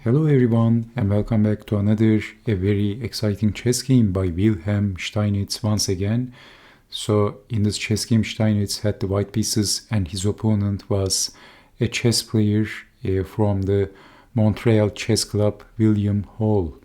Hello everyone and welcome back to a very exciting chess game by Wilhelm Steinitz once again. So in this chess game Steinitz had the white pieces and his opponent was a chess player from the Montreal chess club, William Hall.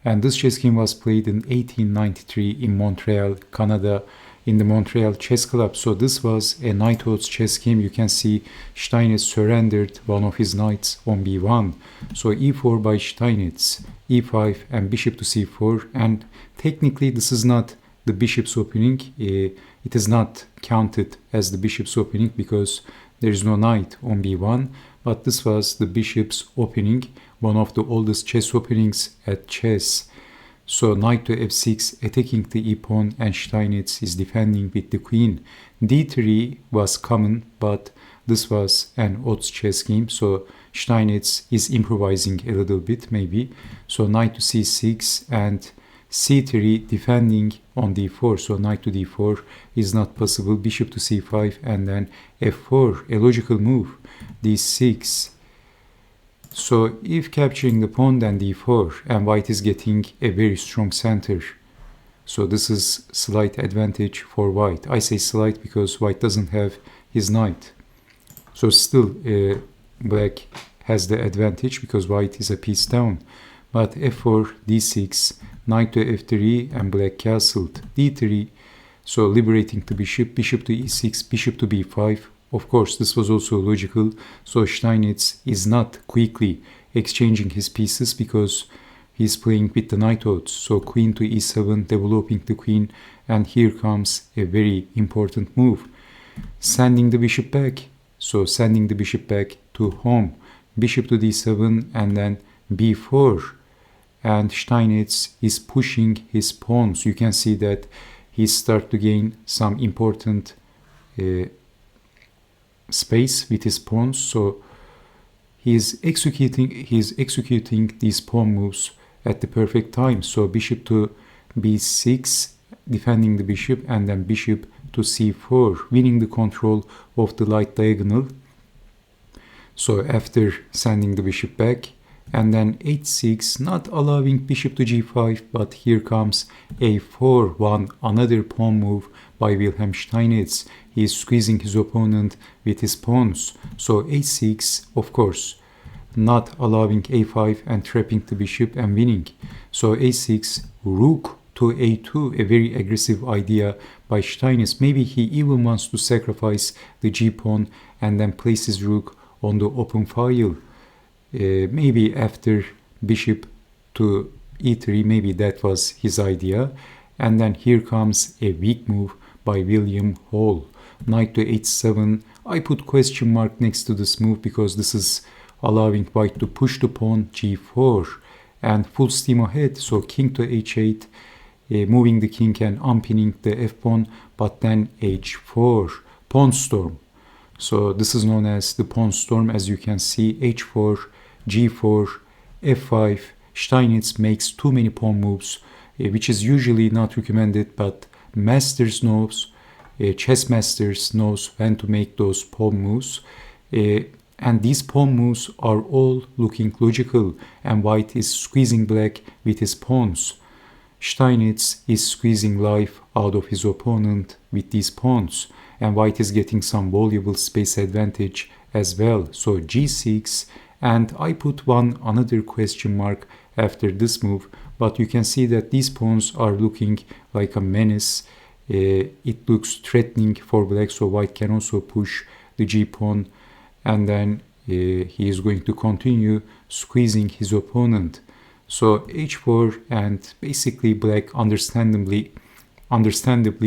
And this chess game was played in 1893 in Montreal, Canada, in the Montreal Chess Club. So this was a knight-odds chess game. You can see Steinitz surrendered one of his knights on b1. So e4 by Steinitz, e5 and bishop to c4. And technically this is not the bishop's opening. It is not counted as the bishop's opening because there is no knight on b1. But this was the bishop's opening, one of the oldest chess openings at chess. So knight to f6, attacking the e-pawn, and Steinitz is defending with the queen. d3 was common, but this was an odds chess game, so Steinitz is improvising a little bit maybe. So knight to c6 and c3 defending on d4, so knight to d4 is not possible. Bishop to c5 and then f4, a logical move, d6. So if capturing the pawn, then d4, and white is getting a very strong center. So this is slight advantage for white. I say slight because white doesn't have his knight. So still black has the advantage because white is a piece down. But f4, d6, knight to f3, and black castled. d3, so liberating the bishop, bishop to e6, bishop to b5. Of course, this was also logical, so Steinitz is not quickly exchanging his pieces because he's playing with the knight odds. So queen to e7, developing the queen, and here comes a very important move. Sending the bishop back, so sending the bishop back to home. Bishop to d7 and then b4. And Steinitz is pushing his pawns. You can see that he starts to gain some important space with his pawns, so he's executing these pawn moves at the perfect time. So bishop to b6, defending the bishop, and then bishop to c4, winning the control of the light diagonal. So after sending the bishop back, and then h6, not allowing bishop to g5, but here comes a4, another pawn move by Wilhelm Steinitz. He is squeezing his opponent with his pawns. So a6, of course, not allowing a5 and trapping the bishop and winning. So a6, rook to a2, a very aggressive idea by Steinitz. Maybe he even wants to sacrifice the g-pawn and then place his rook on the open file. Maybe after bishop to e3, maybe that was his idea. And then here comes a weak move by William Hall. Knight to h7. I put question mark next to this move because this is allowing white to push the pawn g4 and full steam ahead. So king to h8, moving the king and unpinning the f-pawn, but then h4, pawn storm. So this is known as the pawn storm. As you can see, h4, g4, f5. Steinitz makes too many pawn moves, which is usually not recommended, but masters knows, chess masters knows when to make those pawn moves. And these pawn moves are all looking logical, and white is squeezing black with his pawns. Steinitz is squeezing life out of his opponent with these pawns, and white is getting some valuable space advantage as well. So g6, and I put another question mark after this move, but you can see that these pawns are looking like a menace. It looks threatening for black, so white can also push the g-pawn, and then he is going to continue squeezing his opponent. So h4, and basically black understandably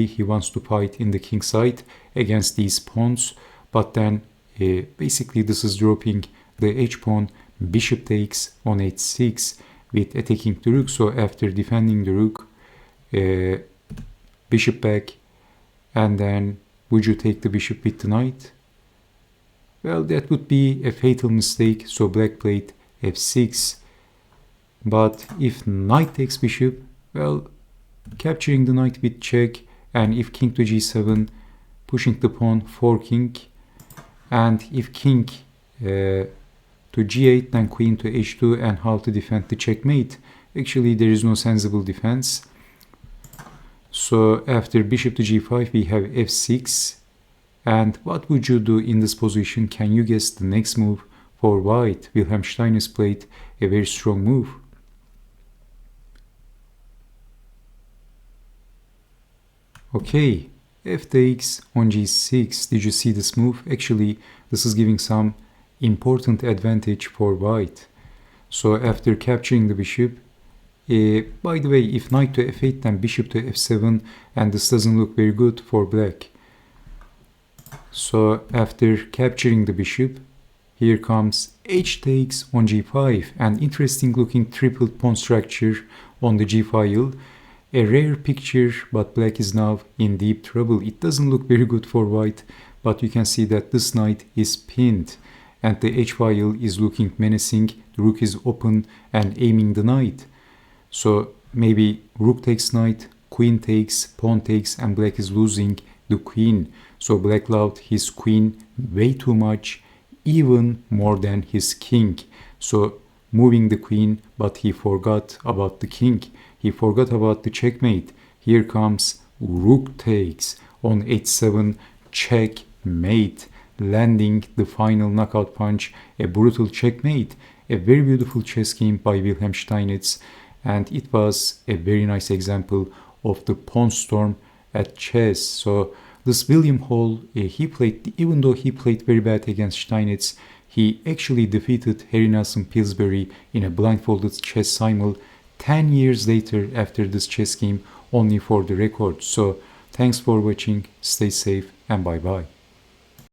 he wants to fight in the king side against these pawns, but then basically this is dropping the h-pawn. Bishop takes on h6 with attacking the rook. So after defending the rook, bishop back, and then would you take the bishop with the knight? Well, that would be a fatal mistake, so black played f6. But if knight takes bishop, well, capturing the knight with check, and if king to g7, pushing the pawn for king, and if king to g8, then queen to h2, and how to defend the checkmate. Actually, there is no sensible defense. So after bishop to g5, we have f6. And what would you do in this position? Can you guess the next move for white? Wilhelm Steinitz played a very strong move. Okay, f takes on g6. Did you see this move? Actually, this is giving some important advantage for white. So after capturing the bishop, by the way, if knight to f8, then bishop to f7, and this doesn't look very good for black. So after capturing the bishop, here comes h takes on g5, an interesting looking tripled pawn structure on the g file. A rare picture, but black is now in deep trouble. It doesn't look very good for white, but you can see that this knight is pinned and the h file is looking menacing. The rook is open and aiming the knight. So maybe rook takes knight, queen takes, pawn takes, and black is losing the queen. So black loved his queen way too much, even more than his king. So moving the queen, but he forgot about the king. He forgot about the checkmate. Here comes rook takes on h7, checkmate, landing the final knockout punch, a brutal checkmate. A very beautiful chess game by Wilhelm Steinitz, and it was a very nice example of the pawn storm at chess. So this William Hall, he played, even though he played very bad against Steinitz, he actually defeated Harry Nelson Pillsbury in a blindfolded chess simul 10 years later after this chess game, only for the record. So thanks for watching, stay safe, and bye bye.